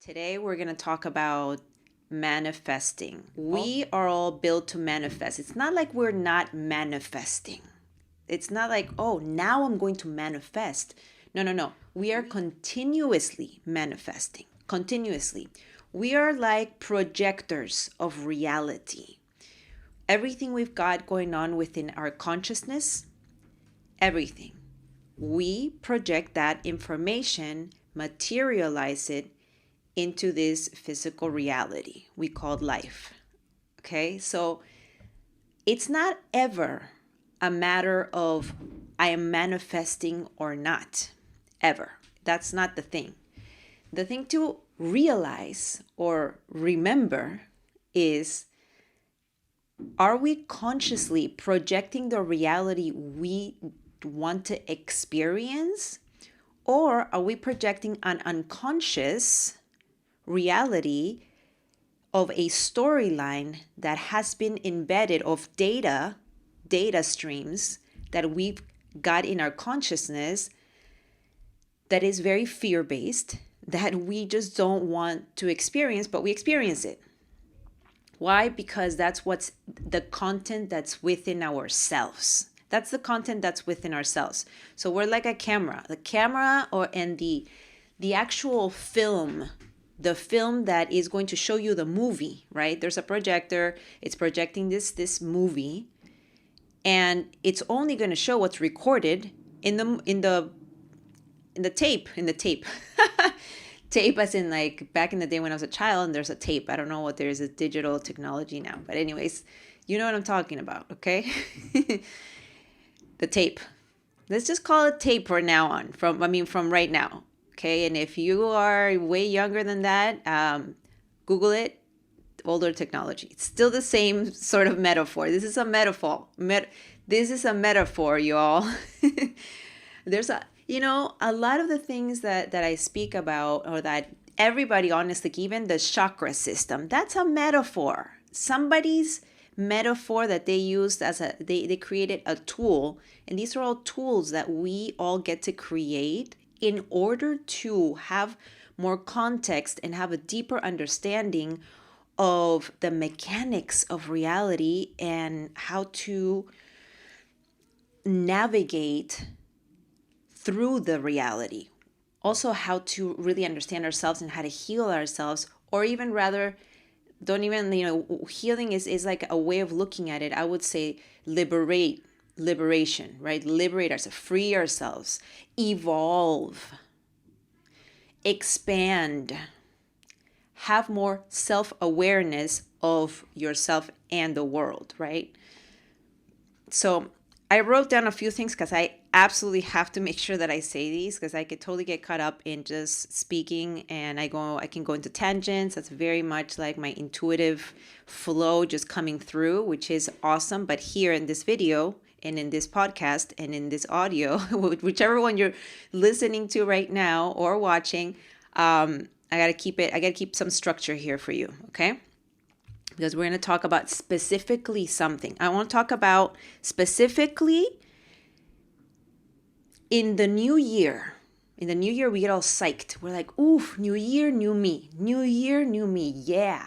Today we're going to talk about manifesting. We are all built to manifest. It's not like we're not manifesting. It's not like, oh, now I'm going to manifest. No. We are continuously manifesting. Continuously. We are like projectors of reality. Everything we've got going on within our consciousness, everything. We project that information, materialize it into this physical reality we call life. Okay, so it's not ever a matter of I am manifesting or not, ever. That's not the thing. The thing to realize or remember is, are we consciously projecting the reality we want to experience, or are we projecting an unconscious reality of a storyline that has been embedded of data streams that we've got in our consciousness that is very fear-based, that we just don't want to experience, but we experience it. Why? Because that's what's the content that's within ourselves. That's the content that's within ourselves. So we're like a camera. The camera and the actual film, the film that is going to show you the movie, right? There's a projector, it's projecting this movie, and it's only going to show what's recorded in the tape. Tape as in like back in the day when I was a child and there's a tape. I don't know what there is a digital technology now, but anyways, you know what I'm talking about, okay? The tape. Let's just call it tape from now on, from right now. Okay, and if you are way younger than that, Google it, older technology. It's still the same sort of metaphor. This is a metaphor. This is a metaphor, y'all. There's a lot of the things that I speak about, or that everybody, honestly, even the chakra system, that's a metaphor. Somebody's metaphor that they used they created a tool, and these are all tools that we all get to create in order to have more context and have a deeper understanding of the mechanics of reality and how to navigate through the reality. Also, how to really understand ourselves and how to heal ourselves, or even rather, healing is like a way of looking at it. I would say liberation, right? Liberate ourselves, free ourselves, evolve, expand, have more self-awareness of yourself and the world, right? So I wrote down a few things because I absolutely have to make sure that I say these, because I could totally get caught up in just speaking and I can go into tangents. That's very much like my intuitive flow just coming through, which is awesome. But here in this video and in this podcast and in this audio, whichever one you're listening to right now or watching, I gotta keep some structure here for you, okay? Because we're going to talk about specifically something. I want to talk about specifically in the new year. In the new year, we get all psyched. We're like, oof, new year, new me. New year, new me. Yeah.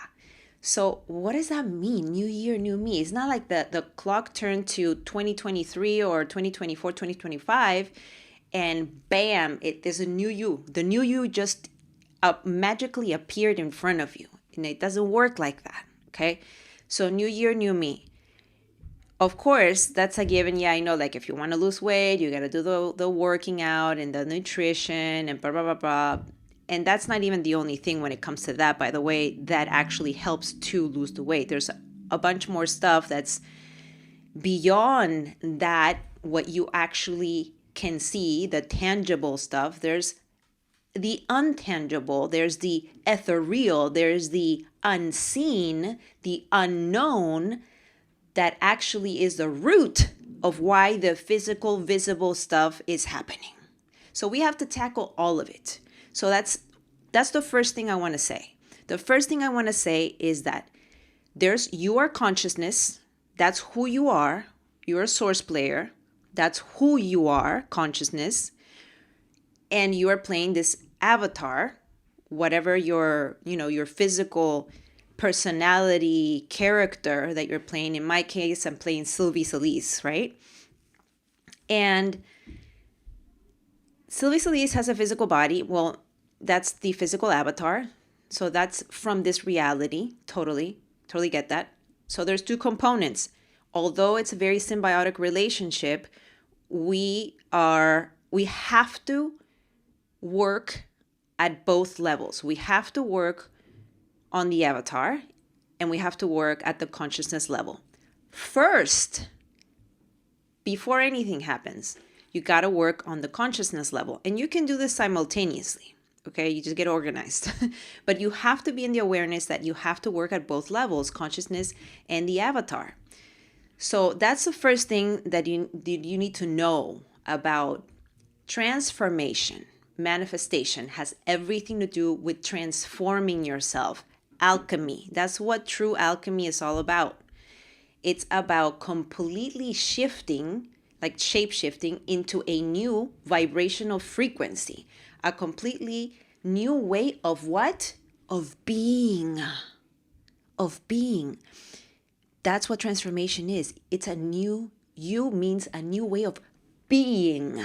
So what does that mean? New year, new me. It's not like the clock turned to 2023 or 2024, 2025, and bam, there's a new you. The new you just magically appeared in front of you. And it doesn't work like that. Okay, so new year, new me. Of course, that's a given. Yeah, I know, like if you want to lose weight, you got to do the working out and the nutrition and blah, blah, blah, blah. And that's not even the only thing when it comes to that, by the way, that actually helps to lose the weight. There's a bunch more stuff that's beyond that, what you actually can see, the tangible stuff. There's the untangible, there's the ethereal, there's the unseen, the unknown, that actually is the root of why the physical, visible stuff is happening. So we have to tackle all of it. So that's the first thing I want to say. The first thing I want to say is that there's your consciousness, that's who you are, you're a source player, that's who you are, consciousness. And you are playing this avatar whatever your physical personality character that you're playing. In my case, I'm playing Sylvie Solis, right? And Sylvie Solis has a physical body. Well, that's the physical avatar. So that's from this reality. Totally get that. So there's two components. Although it's a very symbiotic relationship, we have to work at both levels. We have to work on the avatar and we have to work at the consciousness level. First, before anything happens, you got to work on the consciousness level. And you can do this simultaneously, okay? You just get organized. But you have to be in the awareness that you have to work at both levels, consciousness and the avatar. So that's the first thing that you need to know about transformation. Manifestation has everything to do with transforming yourself. Alchemy. That's what true alchemy is all about. It's about completely shifting, like shape-shifting into a new vibrational frequency. A completely new way of what? Of being. Of being. That's what transformation is. It's a new, you means a new way of being.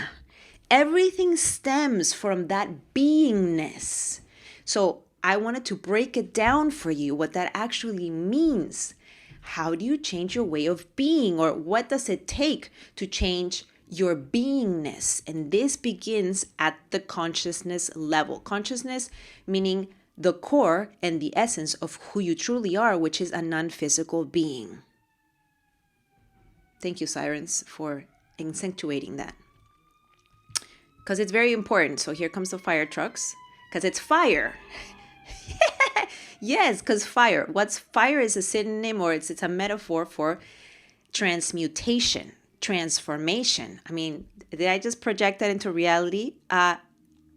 Everything stems from that beingness. So I wanted to break it down for you, what that actually means. How do you change your way of being, or what does it take to change your beingness? And this begins at the consciousness level. Consciousness meaning the core and the essence of who you truly are, which is a non-physical being. Thank you, sirens, for accentuating that. Because it's very important. So here comes the fire trucks, because it's fire. Yes, because fire. What's fire is a synonym, or it's a metaphor for transmutation, transformation. I mean, did I just project that into reality? I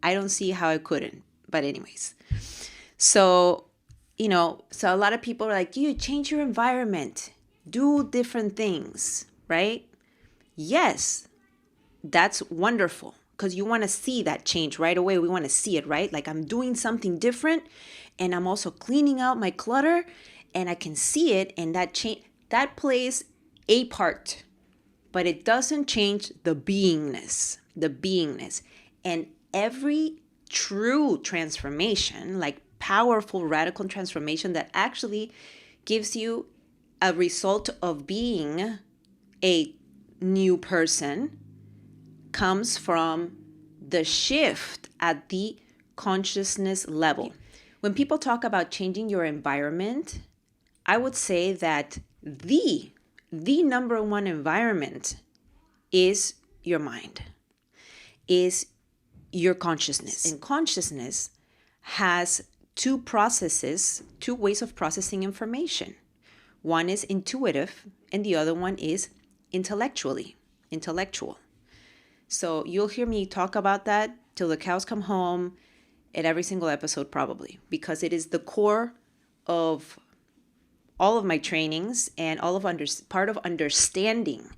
don't see how I couldn't. But anyways, so a lot of people are like, you change your environment, do different things, right? Yes, that's wonderful. Because you want to see that change right away. We want to see it, right? Like I'm doing something different and I'm also cleaning out my clutter and I can see it, and that plays a part, but it doesn't change the beingness. And every true transformation, like powerful radical transformation that actually gives you a result of being a new person, comes from the shift at the consciousness level. When people talk about changing your environment, I would say that the number one environment is your mind, is your consciousness. And consciousness has two ways of processing information. One is intuitive and the other one is intellectual. So you'll hear me talk about that till the cows come home at every single episode probably, because it is the core of all of my trainings and all of part of understanding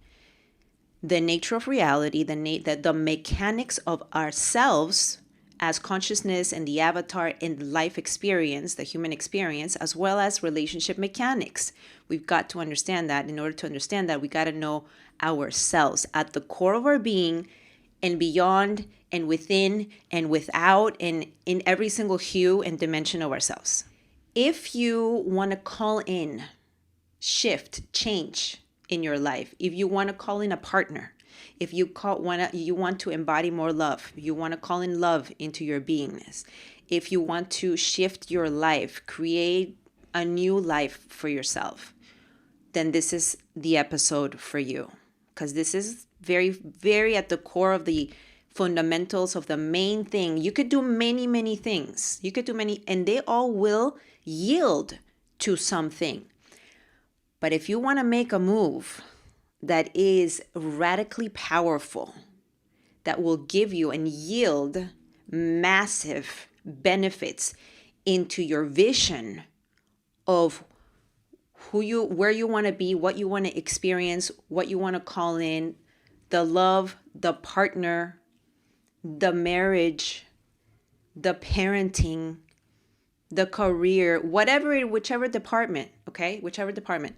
the nature of reality, the mechanics of ourselves as consciousness and the avatar in the life experience, the human experience, as well as relationship mechanics. We've got to understand that. In order to understand that, we got to know ourselves at the core of our being, and beyond and within and without, and in every single hue and dimension of ourselves. If you want to call in shift, change in your life, if you want to call in a partner, if you want to embody more love, you want to call in love into your beingness, if you want to shift your life, create a new life for yourself, then this is the episode for you. Because this is very, very at the core of the fundamentals of the main thing. You could do many, many things. And they all will yield to something. But if you want to make a move that is radically powerful, that will give you and yield massive benefits into your vision of where you want to be, what you want to experience, what you want to call in, the love, the partner, the marriage, the parenting, the career, whichever department, okay? Whichever department,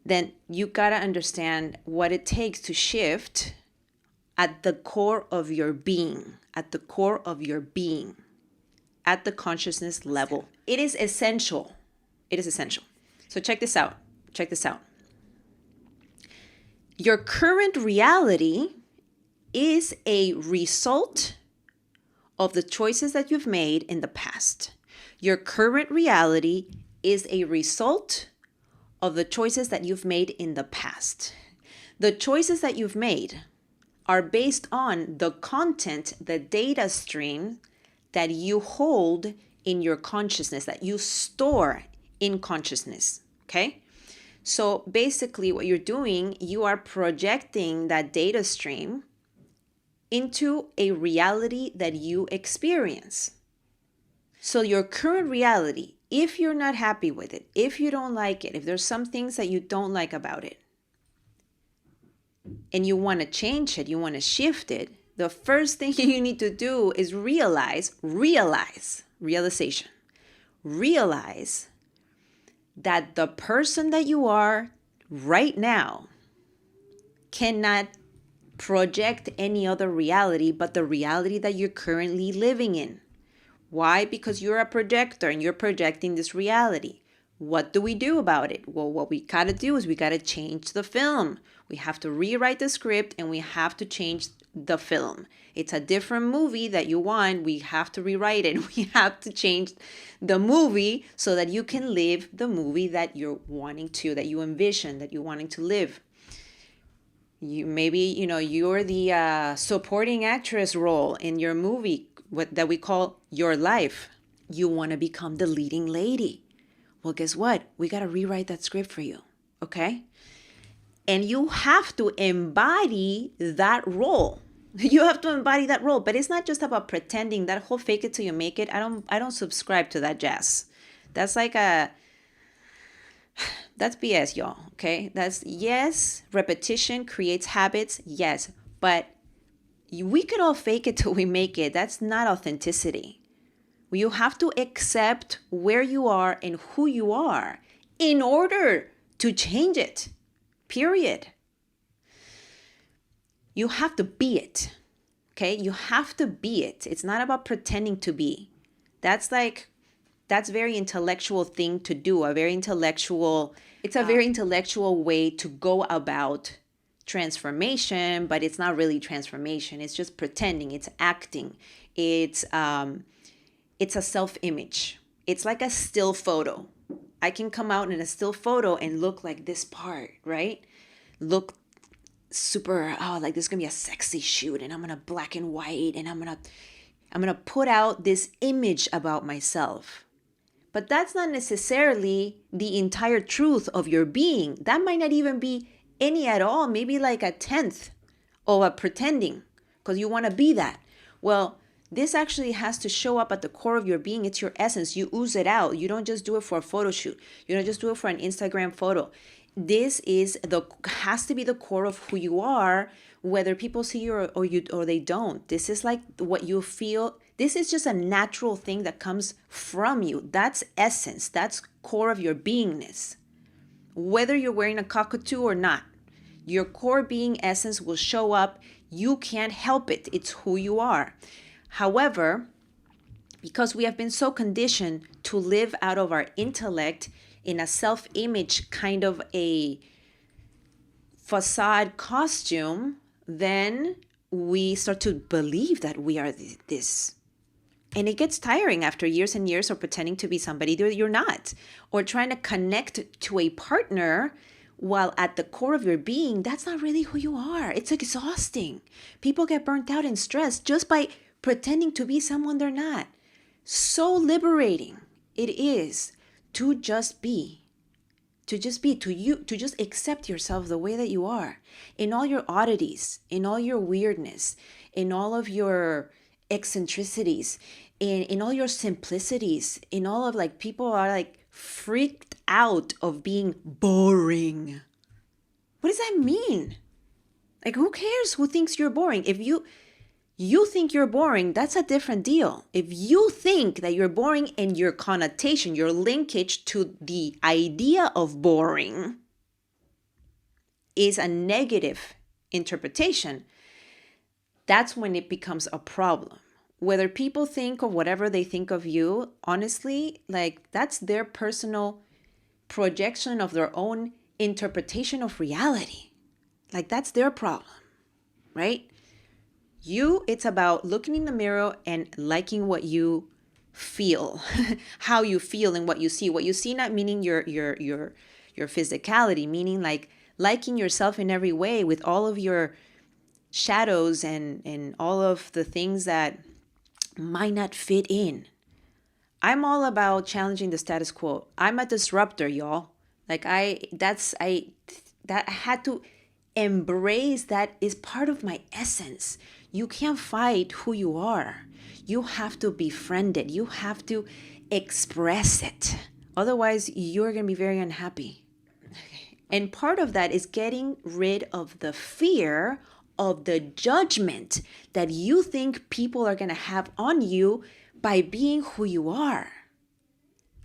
then you got to understand what it takes to shift at the core of your being, at the core of your being, at the consciousness level. It is essential. It is essential. So check this out. Check this out. Your current reality is a result of the choices that you've made in the past. Your current reality is a result of the choices that you've made in the past. The choices that you've made are based on the content, the data stream that you hold in your consciousness, that you store in consciousness, okay? So basically what you're doing, you are projecting that data stream into a reality that you experience. So your current reality, if you're not happy with it, if you don't like it, if there's some things that you don't like about it, and you want to change it, you want to shift it, the first thing you need to do is realize that the person that you are right now cannot project any other reality but the reality that you're currently living in. Why? Because you're a projector and you're projecting this reality. What do we do about it? Well, what we got to do is we got to change the film. We have to rewrite the script and we have to change the film. It's a different movie that you want. We have to rewrite it. We have to change the movie so that you can live the movie that you're wanting to, that you envision, that you're wanting to live. You're the supporting actress role in your movie that we call your life. You want to become the leading lady. Well, guess what? We got to rewrite that script for you, okay? And you have to embody that role. You have to embody that role, but it's not just about pretending. That whole fake it till you make it. I don't subscribe to that jazz. That's that's BS, y'all, okay? Yes, repetition creates habits, yes, but we could all fake it till we make it. That's not authenticity. You have to accept where you are and who you are in order to change it, period. You have to be it, okay? You have to be it. It's not about pretending to be. That's a very intellectual thing to do, it's a very intellectual way to go about transformation, but it's not really transformation. It's just pretending, it's acting, it's a self-image. It's like a still photo. I can come out in a still photo and look like this part, right? Look super, like this is gonna be a sexy shoot and I'm gonna black and white and I'm gonna put out this image about myself. But that's not necessarily the entire truth of your being. That might not even be any at all, maybe like a 10th of a pretending because you want to be that. Well, this actually has to show up at the core of your being. It's your essence. You ooze it out. You don't just do it for a photo shoot. You don't just do it for an Instagram photo. This has to be the core of who you are, whether people see you or they don't. This is like what you feel. This is just a natural thing that comes from you. That's essence. That's core of your beingness. Whether you're wearing a cockatoo or not, your core being essence will show up. You can't help it. It's who you are. However, because we have been so conditioned to live out of our intellect in a self-image kind of a facade costume, then we start to believe that we are this. And it gets tiring after years and years of pretending to be somebody that you're not, or trying to connect to a partner while at the core of your being, that's not really who you are. It's exhausting. People get burnt out and stressed just by pretending to be someone they're not. So liberating it is to just be, to just accept yourself the way that you are, in all your oddities, in all your weirdness, in all of your eccentricities, in all your simplicities, in all of like, people are like freaked out of being boring. What does that mean? Like, who cares who thinks you're boring? If you You think you're boring, that's a different deal. If you think that you're boring and your connotation, your linkage to the idea of boring is a negative interpretation, that's when it becomes a problem. Whether people think of whatever they think of you, honestly, like that's their personal projection of their own interpretation of reality. Like that's their problem, right? It's about looking in the mirror and liking what you feel, how you feel and what you see. What you see not meaning your physicality, meaning like liking yourself in every way with all of your shadows and all of the things that might not fit in. I'm all about challenging the status quo. I'm a disruptor, y'all. Like I had to embrace that is part of my essence. You can't fight who you are. You have to befriend it. You have to express it. Otherwise, you're going to be very unhappy. And part of that is getting rid of the fear of the judgment that you think people are going to have on you by being who you are.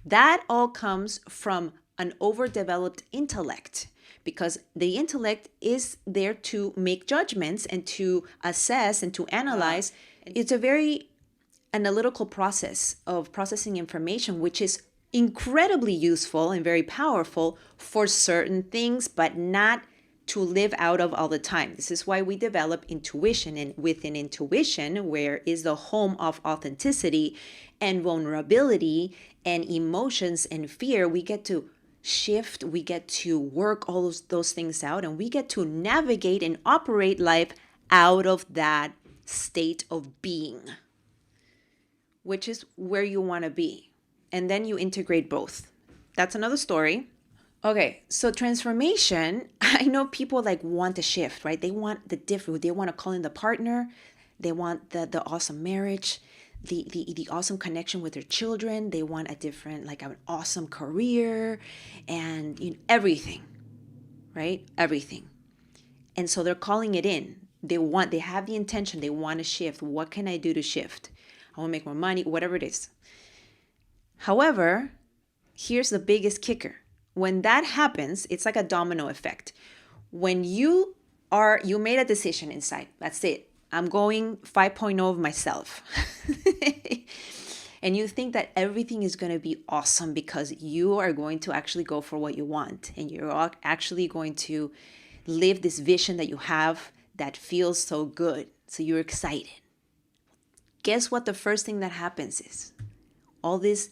That all comes from an overdeveloped intellect, because the intellect is there to make judgments and to assess and to analyze. It's a very analytical process of processing information, which is incredibly useful and very powerful for certain things, but not to live out of all the time. This is why we develop intuition, and within intuition, where is the home of authenticity and vulnerability and emotions and fear, we get to shift, we get to work all those things out, and we get to navigate and operate life out of that state of being, which is where you want to be. And then you integrate both. That's another story. Okay, so transformation, I know people like want the shift, right? They want the different, they want to call in the partner, they want the awesome marriage, the awesome connection with their children, they want a different, like an awesome career, and everything, right? Everything. And so they're calling it in. They have the intention, they want to shift. What can I do to shift? I want to make more money, whatever it is. However, here's the biggest kicker. When that happens, it's like a domino effect. When you made a decision inside, that's it. I'm going 5.0 of myself. And you think that everything is going to be awesome because you are going to actually go for what you want. And you're actually going to live this vision that you have that feels so good. So you're excited. Guess what the first thing that happens is? All these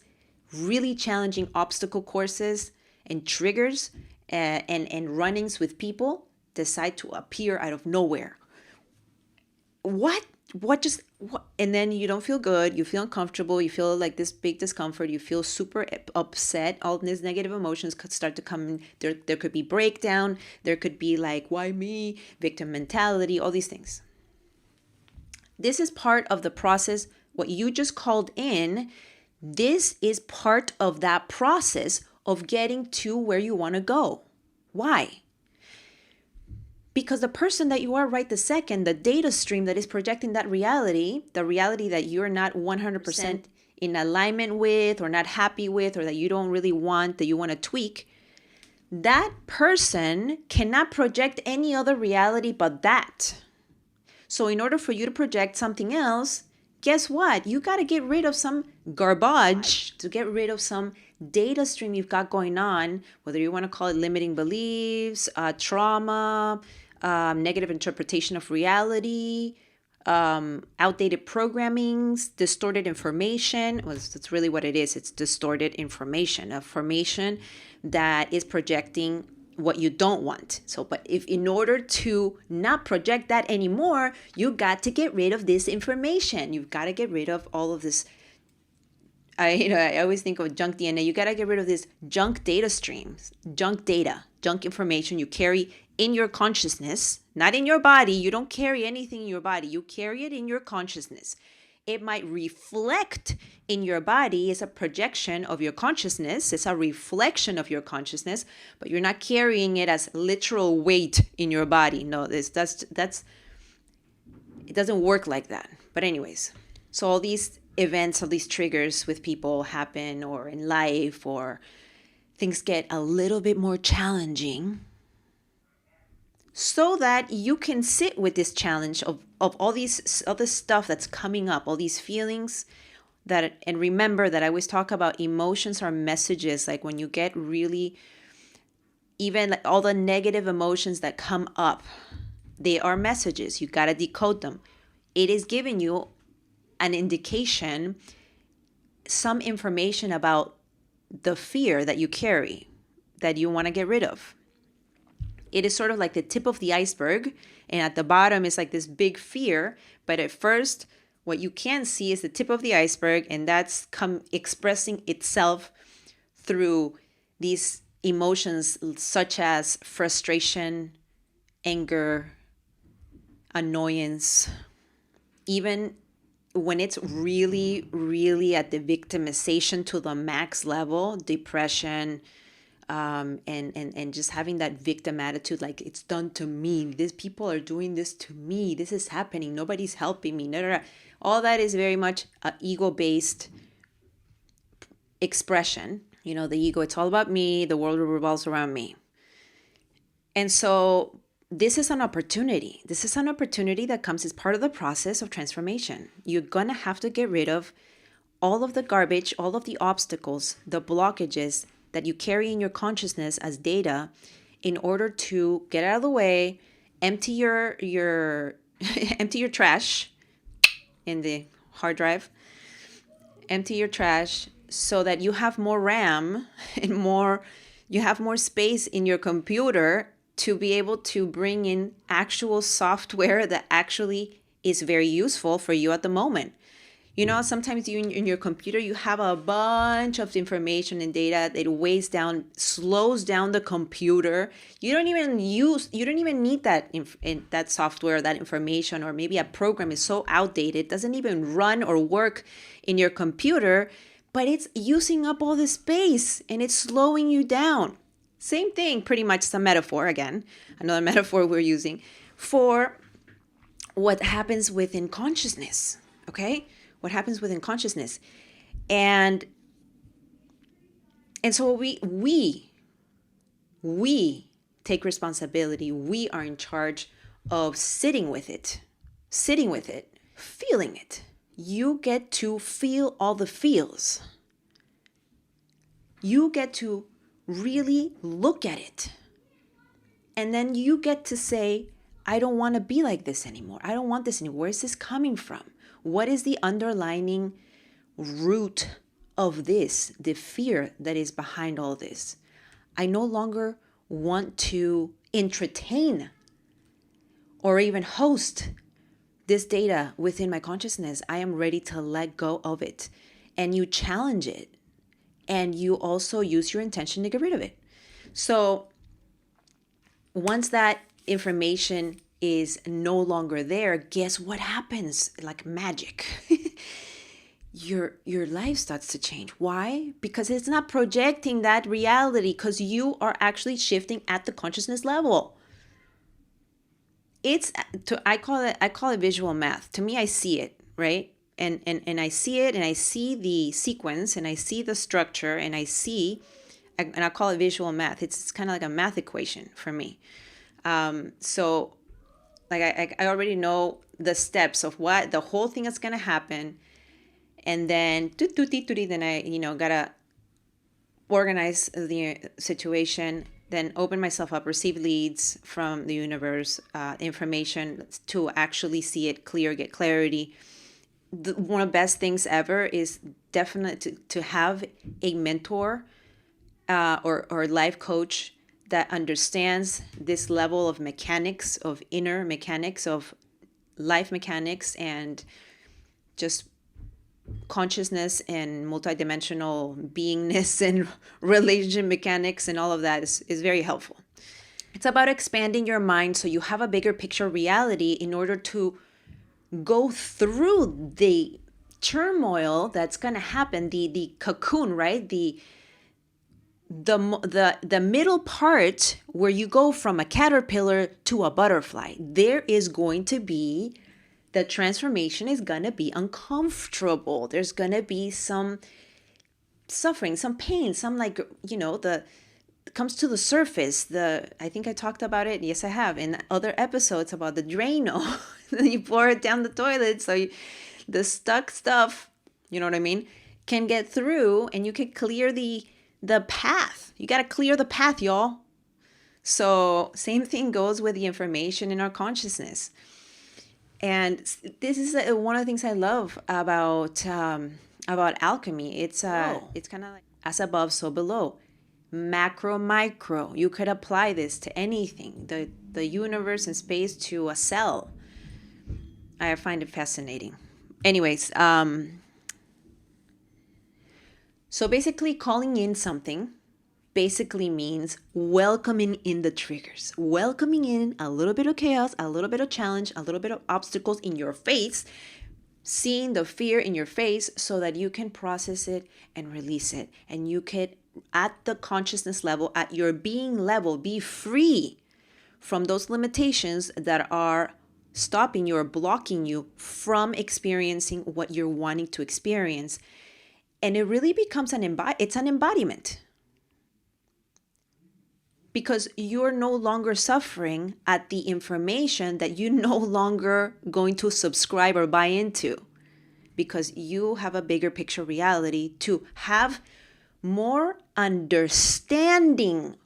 really challenging obstacle courses and triggers and run-ins with people decide to appear out of nowhere. What? And then you don't feel good. You feel uncomfortable. You feel like this big discomfort. You feel super upset. All these negative emotions could start to come in. There could be breakdown. There could be like, why me? Victim mentality, all these things. This is part of the process. What you just called in, this is part of that process of getting to where you want to go. Why? Because the person that you are right this second, the data stream that is projecting that reality, the reality that you're not 100% in alignment with or not happy with, or that you don't really want, that you want to tweak, that person cannot project any other reality but that. So in order for you to project something else, guess what? You got to get rid of some garbage, to get rid of some data stream you've got going on, whether you want to call it limiting beliefs, trauma, negative interpretation of reality, outdated programmings, distorted information. Well, that's really what it is. It's distorted information that is projecting what you don't want. So, but if in order to not project that anymore, you got to get rid of this information. You've got to get rid of all of this. I always think of junk DNA. You got to get rid of this junk data streams, junk data, junk information you carry in your consciousness, not in your body. You don't carry anything in your body. You carry it in your consciousness. It might reflect in your body. It's a projection of your consciousness. It's a reflection of your consciousness, but you're not carrying it as literal weight in your body. No, that's It doesn't work like that. But anyways, so all these events, all these triggers with people happen, or in life, or things get a little bit more challenging, so that you can sit with this challenge of all these other stuff that's coming up, all these feelings that, and remember that I always talk about emotions are messages. Like when you get really, even like all the negative emotions that come up, they are messages. You got to decode them. It is giving you an indication, some information about the fear that you carry, that you want to get rid of. It is sort of like the tip of the iceberg, and at the bottom is like this big fear. But at first, what you can see is the tip of the iceberg, and that's expressing itself through these emotions such as frustration, anger, annoyance. Even when it's really, really at the victimization to the max level, depression, and just having that victim attitude, like it's done to me. These people are doing this to me. This is happening. Nobody's helping me. All that is very much an ego-based expression. You know, the ego, it's all about me. The world revolves around me. And so this is an opportunity. This is an opportunity that comes as part of the process of transformation. You're going to have to get rid of all of the garbage, all of the obstacles, the blockages that you carry in your consciousness as data in order to get out of the way, empty your empty your trash in the hard drive, empty your trash so that you have more RAM and you have more space in your computer to be able to bring in actual software that actually is very useful for you at the moment. You know, sometimes you in your computer, you have a bunch of information and data that weighs down, slows down the computer. You don't even need that software, that information, or maybe a program is so outdated, doesn't even run or work in your computer, but it's using up all the space and it's slowing you down. Same thing, pretty much. It's a metaphor, again, another metaphor we're using for what happens within consciousness, okay? What happens within consciousness. And so we take responsibility. We are in charge of sitting with it, feeling it. You get to feel all the feels. You get to really look at it. And then you get to say, I don't want to be like this anymore. I don't want this anymore. Where is this coming from? What is the underlying root of this, the fear that is behind all this? I no longer want to entertain or even host this data within my consciousness. I am ready to let go of it. And you challenge it. And you also use your intention to get rid of it. So once that information is no longer there, guess what happens? Like magic. Your life starts to change. Why? Because it's not projecting that reality, because you are actually shifting at the consciousness level. I call it visual math. To me, I see it, right? And I see it, and I see the sequence, and I see the structure, and I call it visual math. It's kind of like a math equation for me. So like I already know the steps of what the whole thing is going to happen. And then then I, gotta organize the situation, then open myself up, receive leads from the universe, information to actually see it clear, get clarity. One of the best things ever is definitely to have a mentor or life coach that understands this level of mechanics, of inner mechanics, of life mechanics, and just consciousness and multidimensional beingness and relationship mechanics and all of that is very helpful. It's about expanding your mind so you have a bigger picture reality in order to go through the turmoil that's going to happen, the cocoon, right? The middle part where you go from a caterpillar to a butterfly. There is going to be the transformation is going to be uncomfortable. There's going to be some suffering, some pain, some like, the comes to the surface. I think I talked about it. Yes, I have in other episodes about the Drano. You pour it down the toilet. So the stuck stuff, you know what I mean, can get through and you can clear the path. You got to clear the path, y'all. So same thing goes with the information in our consciousness. And this is one of the things I love about alchemy. It's kind of like as above, so below. Macro, micro. You could apply this to anything. The universe and space to a cell. I find it fascinating. Anyways, so basically calling in something basically means welcoming in the triggers, welcoming in a little bit of chaos, a little bit of challenge, a little bit of obstacles in your face, seeing the fear in your face so that you can process it and release it. And you can, at the consciousness level, at your being level, be free from those limitations that are stopping you or blocking you from experiencing what you're wanting to experience. And it really becomes an embodiment. Because you're no longer suffering at the information that you're no longer going to subscribe or buy into. Because you have a bigger picture reality to have more understanding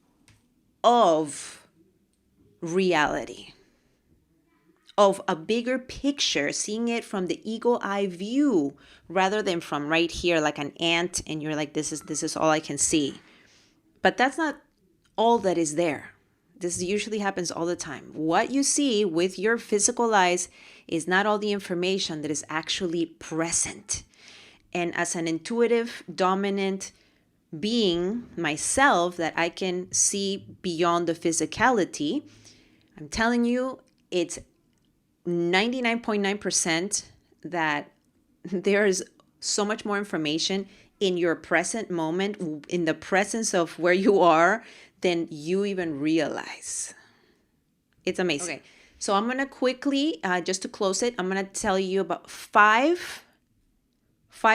of reality. Of a bigger picture, seeing it from the ego eye view rather than from right here like an ant and you're like, this is all I can see. But that's not all that is there. This usually happens all the time. What you see with your physical eyes is not all the information that is actually present. And as an intuitive, dominant being myself, that I can see beyond the physicality, I'm telling you, it's 99.9% that there's so much more information in your present moment, in the presence of where you are, than you even realize. It's amazing. Okay, so I'm going to quickly, just to close it, I'm going to tell you about five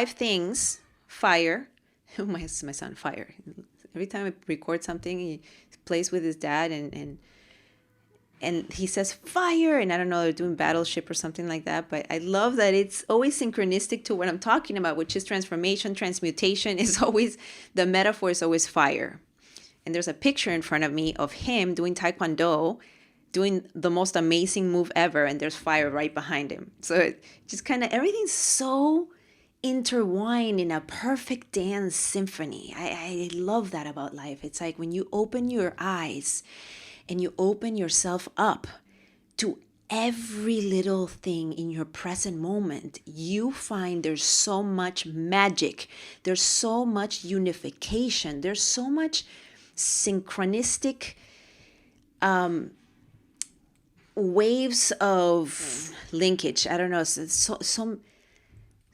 things. Fire. My son, Fire. Every time I record something, he plays with his dad and he says fire, and I don't know, they're doing Battleship or something like that. But I love that it's always synchronistic to what I'm talking about, which is transformation, transmutation. Is always, the metaphor is always fire. And there's a picture in front of me of him doing Taekwondo, doing the most amazing move ever, and there's fire right behind him. So it just kind of, everything's so intertwined in a perfect dance symphony. I love that about life. It's like when you open your eyes and you open yourself up to every little thing in your present moment, you find there's so much magic. There's so much unification. There's so much synchronistic waves of linkage. I don't know.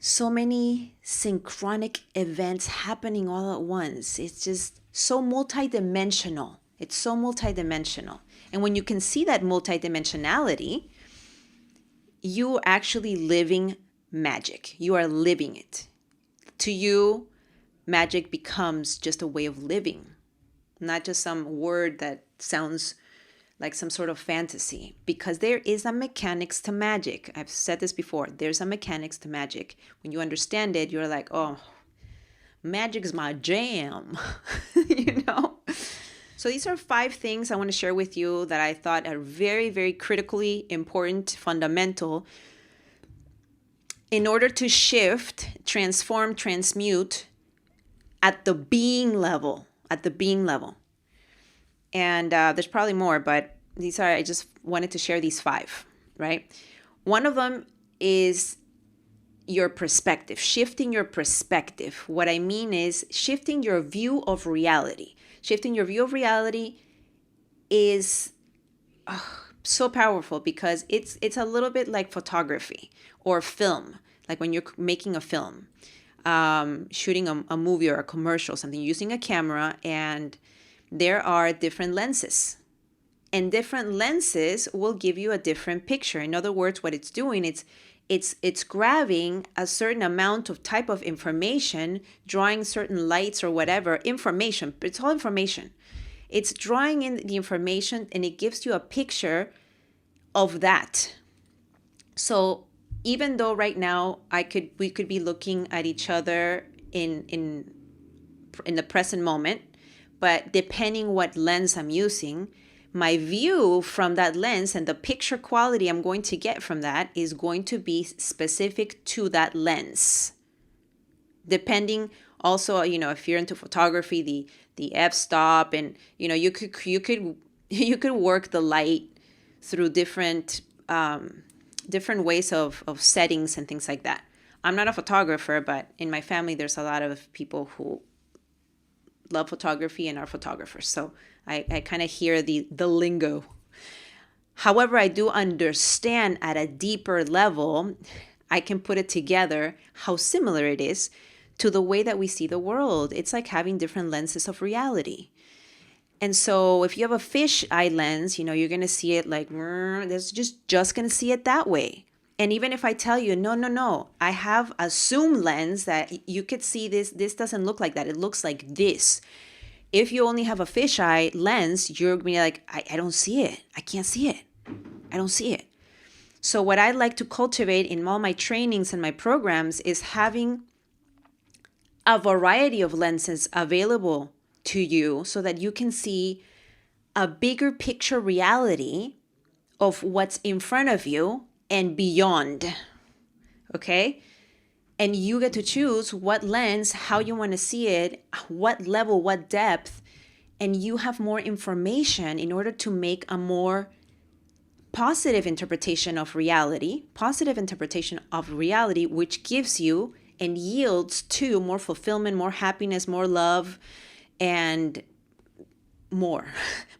So many synchronic events happening all at once. It's just so multidimensional. It's so multidimensional. And when you can see that multidimensionality, you're actually living magic. You are living it. To you, magic becomes just a way of living, not just some word that sounds like some sort of fantasy, because there is a mechanics to magic. I've said this before. There's a mechanics to magic. When you understand it, you're like, oh, magic's my jam, you know? So these are 5 things I want to share with you that I thought are very, very critically important, fundamental, in order to shift, transform, transmute at the being level, And there's probably more, but I just wanted to share these 5, right? One of them is your perspective, shifting your perspective. What I mean is shifting your view of reality. Shifting your view of reality is so powerful because it's a little bit like photography or film, like when you're making a film, shooting a movie or a commercial, something, using a camera, and there are different lenses. And different lenses will give you a different picture. In other words, what it's doing, It's grabbing a certain amount of type of information, drawing certain lights or whatever, information. It's all information. It's drawing in the information and it gives you a picture of that. So even though right now we could be looking at each other in the present moment, but depending what lens I'm using, my view from that lens and the picture quality I'm going to get from that is going to be specific to that lens. Depending also, if you're into photography, the f-stop, and you could work the light through different ways of settings and things like that. I'm not a photographer, but in my family there's a lot of people who love photography and are photographers. So I kind of hear the lingo. However, I do understand at a deeper level, I can put it together how similar it is to the way that we see the world. It's like having different lenses of reality. And so if you have a fish eye lens, you're going to see it like, there's just going to see it that way. And even if I tell you, no, I have a zoom lens that you could see this doesn't look like that. It looks like this. If you only have a fisheye lens, you're going to be like, I don't see it. I can't see it. I don't see it. So what I like to cultivate in all my trainings and my programs is having a variety of lenses available to you so that you can see a bigger picture reality of what's in front of you and beyond. Okay? And you get to choose what lens, how you want to see it, what level, what depth, and you have more information in order to make a more positive interpretation of reality, which gives you and yields to more fulfillment, more happiness, more love, and more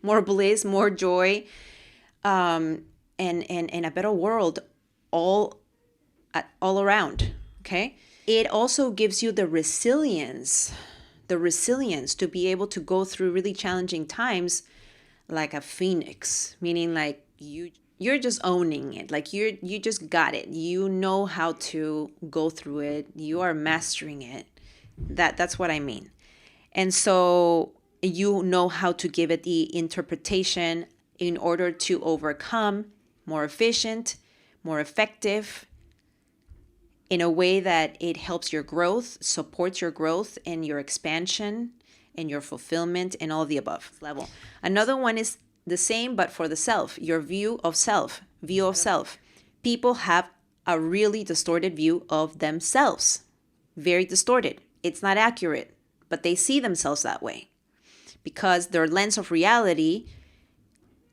bliss, more joy, and a better world all around. Okay. It also gives you the resilience to be able to go through really challenging times like a phoenix, meaning like you're just owning it. Like you just got it. You know how to go through it. You are mastering it. That's what I mean. And so you know how to give it the interpretation in order to overcome, more efficient, more effective, in a way that it helps your growth, supports your growth and your expansion and your fulfillment and all the above level. Another one is the same, but for the self, your view of self. People have a really distorted view of themselves. Very distorted. It's not accurate, but they see themselves that way because their lens of reality,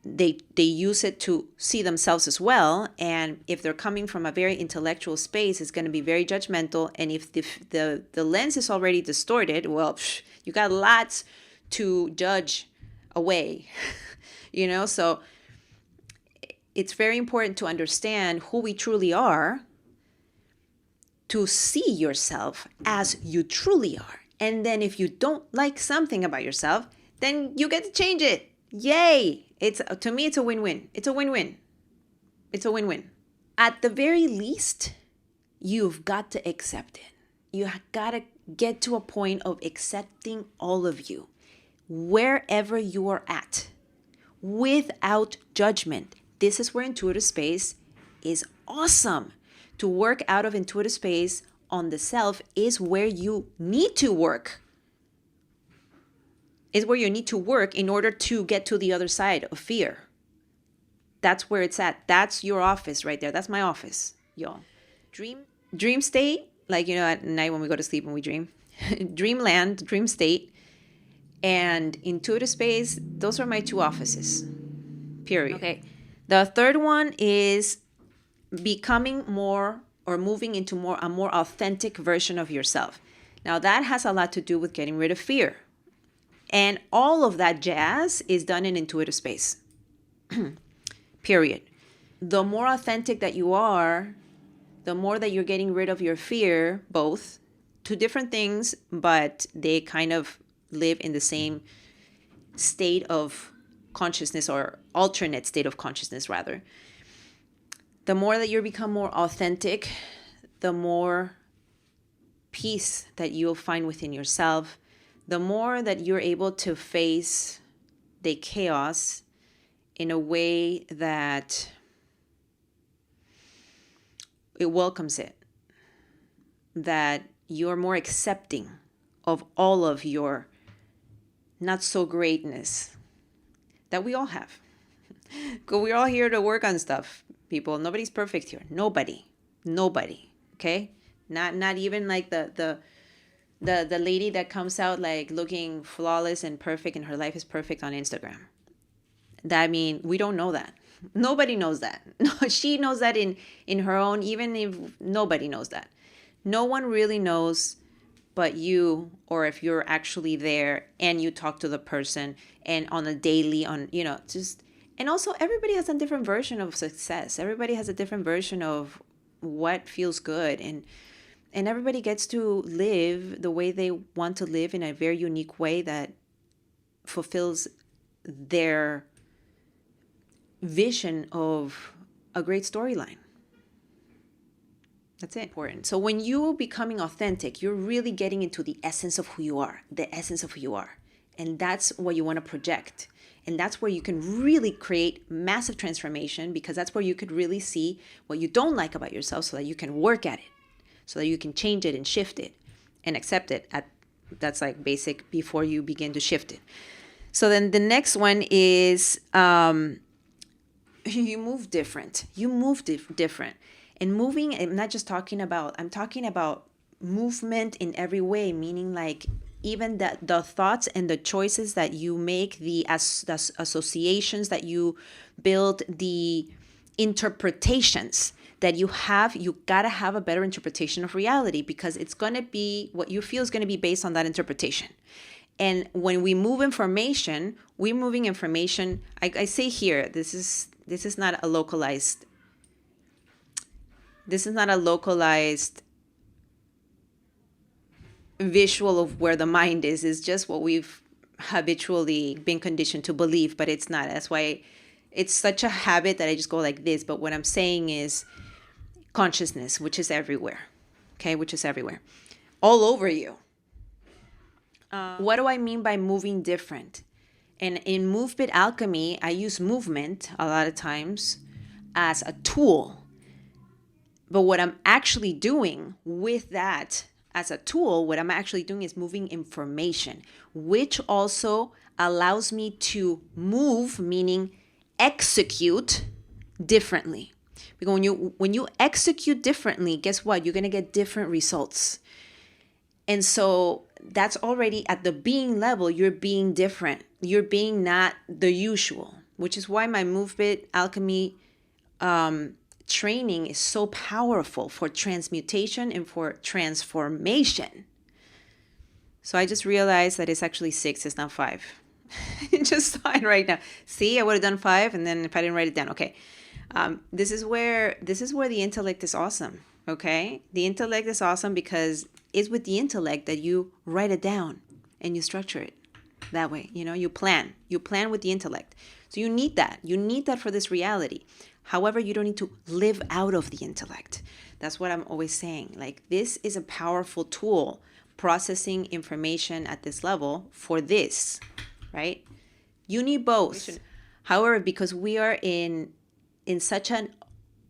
they use it to see themselves as well. And if they're coming from a very intellectual space, it's going to be very judgmental. And if the lens is already distorted, well, you got lots to judge away, So it's very important to understand who we truly are, to see yourself as you truly are. And then if you don't like something about yourself, then you get to change it. Yay! To me, it's a win-win. It's a win-win. At the very least, you've got to accept it. You got to get to a point of accepting all of you, wherever you are at, without judgment. This is where intuitive space is awesome. To work out of intuitive space on the self is where you need to work. Is where you need to work in order to get to the other side of fear. That's where it's at. That's your office right there. That's my office, y'all. Dream state, like, at night when we go to sleep and we dream. Dreamland, dream state, and intuitive space, those are my two offices, period. Okay. The third one is becoming more or moving into a more authentic version of yourself. Now, that has a lot to do with getting rid of fear. And all of that jazz is done in intuitive space. Period. The more authentic that you are, the more that you're getting rid of your fear, both. Two different things, but they kind of live in the same state of consciousness, or alternate state of consciousness, rather. The more that you become more authentic, the more peace that you'll find within yourself, the more that you're able to face the chaos in a way that it welcomes it, that you're more accepting of all of your not so greatness that we all have. Because we're all here to work on stuff, people. Nobody's perfect here. Nobody. Okay? Not even like the lady that comes out like looking flawless and perfect and her life is perfect on Instagram. I mean, we don't know that. Nobody knows that. She knows that in her own, even if nobody knows that. No one really knows but you, or if you're actually there and you talk to the person and on a daily, and also everybody has a different version of success. Everybody has a different version of what feels good, and everybody gets to live the way they want to live in a very unique way that fulfills their vision of a great storyline. That's it. Important. So when you're becoming authentic, you're really getting into the essence of who you are, And that's what you want to project. And that's where you can really create massive transformation, because that's where you could really see what you don't like about yourself so that you can work at it, so that you can change it and shift it and accept it. That's like basic before you begin to shift it. So then the next one is you move different. Different. And moving, I'm talking about movement in every way, meaning like even the thoughts and the choices that you make, the associations that you build, the interpretations that you have, you gotta have a better interpretation of reality, because it's gonna be, what you feel is gonna be based on that interpretation. And when we move information, we're moving information. I say here, this is not a localized visual of where the mind is. It's just what we've habitually been conditioned to believe, but it's not. That's why it's such a habit that I just go like this. But what I'm saying is consciousness, which is everywhere. Okay, which is everywhere. All over you. What do I mean by moving different? And in movement alchemy, I use movement a lot of times as a tool. But what I'm actually doing with that as a tool, what I'm actually doing is moving information, which also allows me to move, meaning execute differently. Because when you execute differently, guess what? You're going to get different results. And so that's already at the being level, you're being different. You're being not the usual, which is why my movement alchemy training is so powerful for transmutation and for transformation. So I just realized that it's actually 6, it's not 5. Just saw it right now. See, I would have done 5, and then if I didn't write it down, okay. This is where the intellect is awesome. Okay, the intellect is awesome because it's with the intellect that you write it down and you structure it that way. You plan with the intellect. So you need that. You need that for this reality. However, you don't need to live out of the intellect. That's what I'm always saying. Like, this is a powerful tool, processing information at this level for this, right? You need both. However, because we are in such an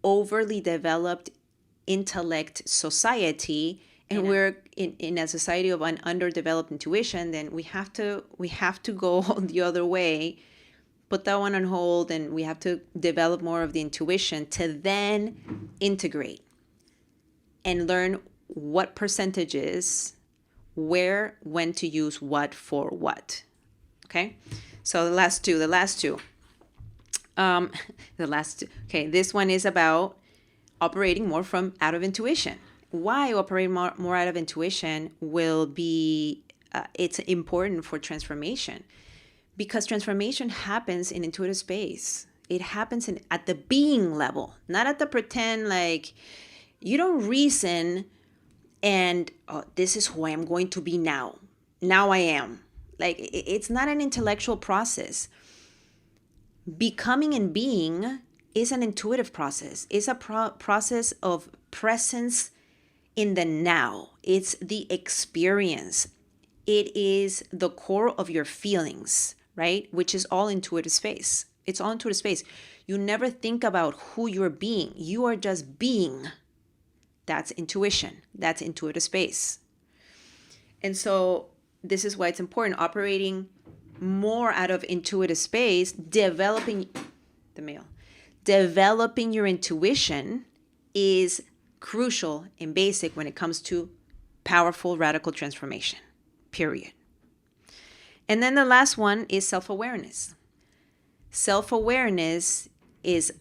overly developed intellect society, and we're in a society of an underdeveloped intuition, then we have to go the other way, put that one on hold, and we have to develop more of the intuition to then integrate and learn what percentages, where, when to use what for what. Okay, so the last two. Okay, this one is about operating more out of intuition. Why operate more out of intuition will be, it's important for transformation, because transformation happens in intuitive space. It happens at the being level, not at the pretend, like you don't reason and this is who I am going to be now. Now I am. Like, it's not an intellectual process. Becoming and being is an intuitive process. It's a process of presence in the now. It's the experience. It is the core of your feelings, right? Which is all intuitive space. It's all intuitive space. You never think about who you're being. You are just being. That's intuition. That's intuitive space. And so this is why it's important, operating more out of intuitive space, developing your intuition is crucial and basic when it comes to powerful radical transformation, period. And then the last one is self-awareness. Self-awareness is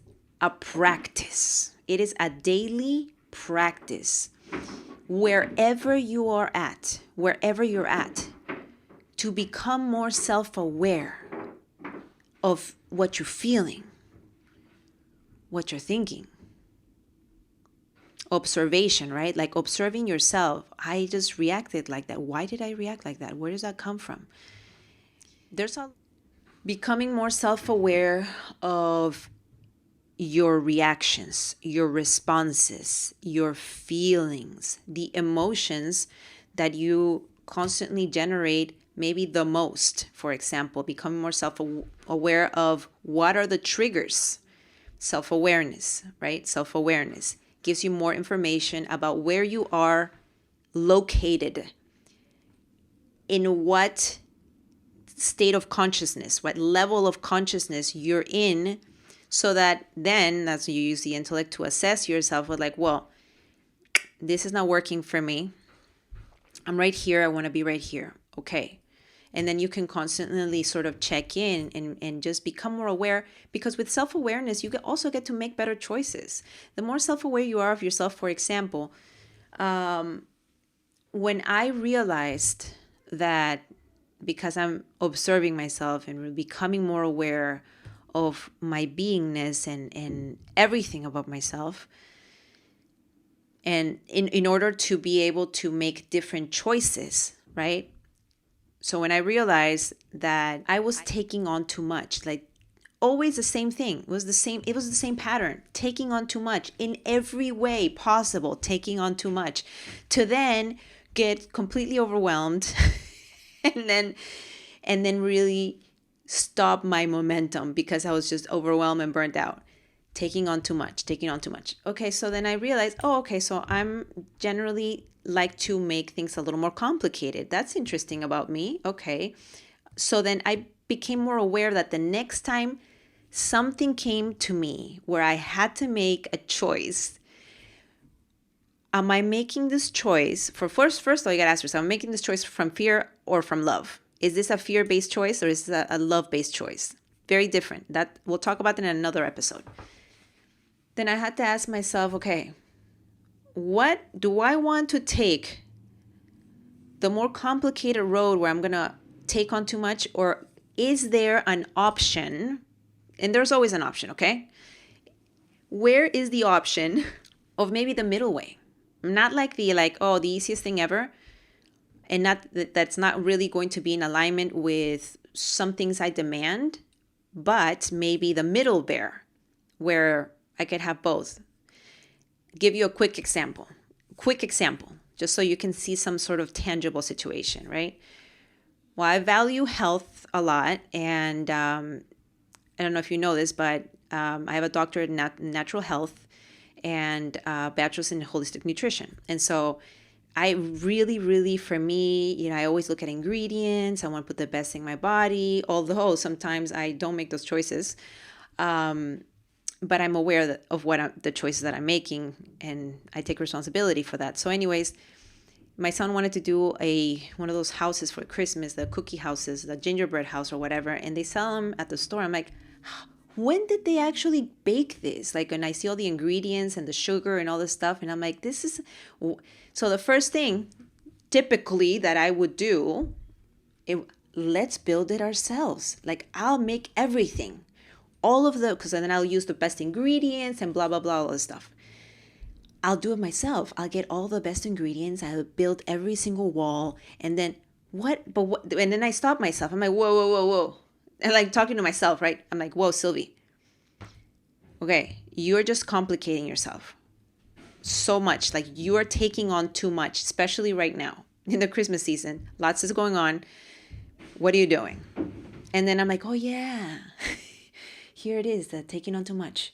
a practice. It is a daily practice. Wherever you're at, to become more self-aware of what you're feeling, what you're thinking. Observation, right? Like observing yourself. I just reacted like that. Why did I react like that? Where does that come from? Becoming more self-aware of your reactions, your responses, your feelings, the emotions that you constantly generate, maybe the most. For example, becoming more self-aware of what are the triggers. Self-awareness, right? Self-awareness gives you more information about where you are located, in what state of consciousness, what level of consciousness you're in, so that then as you use the intellect to assess yourself with like, well, this is not working for me. I'm right here. I want to be right here. Okay. And then you can constantly sort of check in and just become more aware, because with self-awareness, you also get to make better choices. The more self-aware you are of yourself, for example, when I realized that, because I'm observing myself and becoming more aware of my beingness and everything about myself, and in order to be able to make different choices, right? So when I realized that I was taking on too much, like always the same thing, it was the same pattern, taking on too much in every way possible, taking on too much, to then get completely overwhelmed and then really stop my momentum because I was just overwhelmed and burnt out. Taking on too much. Okay, so then I realized, so I'm generally like to make things a little more complicated. That's interesting about me. Okay. So then I became more aware that the next time something came to me where I had to make a choice, am I making this choice for first of all, you gotta ask yourself, am I making this choice from fear or from love? Is this a fear-based choice or is this a love-based choice? Very different. That we'll talk about that in another episode. Then I had to ask myself, okay, what do I want to take? The more complicated road where I'm going to take on too much, or is there an option? And there's always an option, okay? Where is the option of maybe the middle way? Not like the easiest thing ever, and that's not really going to be in alignment with some things I demand, but maybe the middle bear where I could have both. Give you a quick example, just so you can see some sort of tangible situation, right? Well, I value health a lot, and I don't know if you know this, but I have a doctorate in natural health and bachelor's in holistic nutrition. And so I really, for me, I always look at ingredients. I want to put the best thing in my body, although sometimes I don't make those choices. But I'm aware of the choices that I'm making, and I take responsibility for that. So anyways, my son wanted to do one of those houses for Christmas, the cookie houses, the gingerbread house or whatever, and they sell them at the store. I'm like, when did they actually bake this? Like, and I see all the ingredients and the sugar and all this stuff, and I'm like, this is... So the first thing typically that I would do, let's build it ourselves. Like, I'll make everything. Because then I'll use the best ingredients and blah, blah, blah, all this stuff. I'll do it myself. I'll get all the best ingredients. I'll build every single wall. And then and then I stop myself. I'm like, whoa. And like talking to myself, right? I'm like, whoa, Sylvie, Okay, you're just complicating yourself so much. Like you are taking on too much, especially right now in the Christmas season. Lots is going on. What are you doing? And then I'm like, oh yeah, here it is, the taking on too much.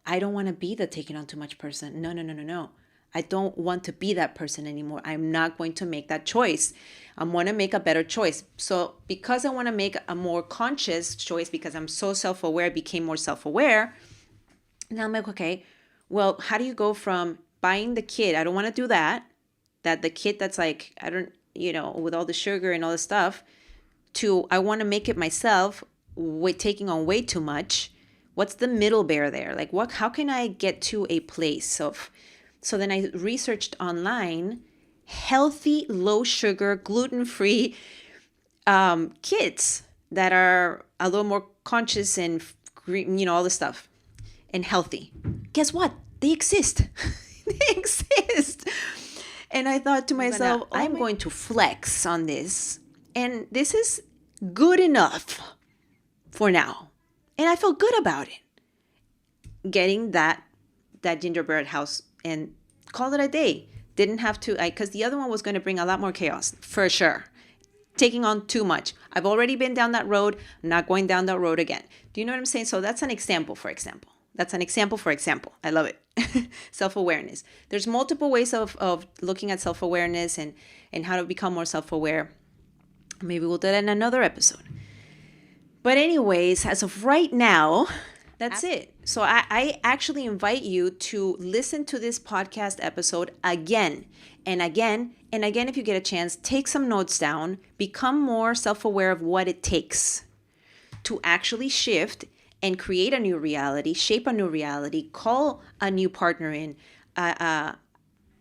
I don't want to be the taking on too much person. No. I don't want to be that person anymore. I'm not going to make that choice. I want to make a better choice. So because I want to make a more conscious choice, because I'm so self-aware, I became more self-aware. And I'm like, okay, well, how do you go from buying the kit? I don't want to do that. That the kit that's like, I don't, with all the sugar and all the stuff, to I want to make it myself with taking on way too much. What's the middle bear there? Like how can I get to a place of, so then I researched online healthy, low sugar, gluten-free kits that are a little more conscious and green, all the stuff and healthy. Guess what? They exist. They exist. And I thought to myself, I'm going to flex on this. And this is good enough for now. And I feel good about it. Getting that gingerbread house and call it a day. Didn't have to, because the other one was going to bring a lot more chaos, for sure. Taking on too much. I've already been down that road. I'm not going down that road again. Do you know what I'm saying? So that's an example, for example. That's an example, for example. I love it. Self-awareness. There's multiple ways of looking at self-awareness and how to become more self-aware. Maybe we'll do that in another episode. But anyways, as of right now, that's it. So I actually invite you to listen to this podcast episode again and again and again if you get a chance. Take some notes down. Become more self-aware of what it takes to actually shift and create a new reality, shape a new reality, call a new partner in,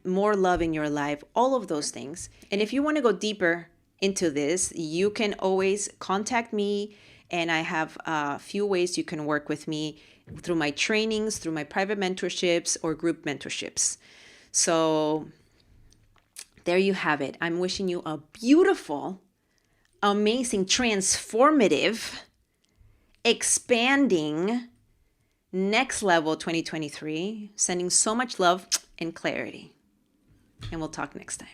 more love in your life, all of those things. And if you want to go deeper into this, you can always contact me. And I have a few ways you can work with me through my trainings, through my private mentorships or group mentorships. So there you have it. I'm wishing you a beautiful, amazing, transformative, expanding next level 2023. Sending so much love and clarity. And we'll talk next time.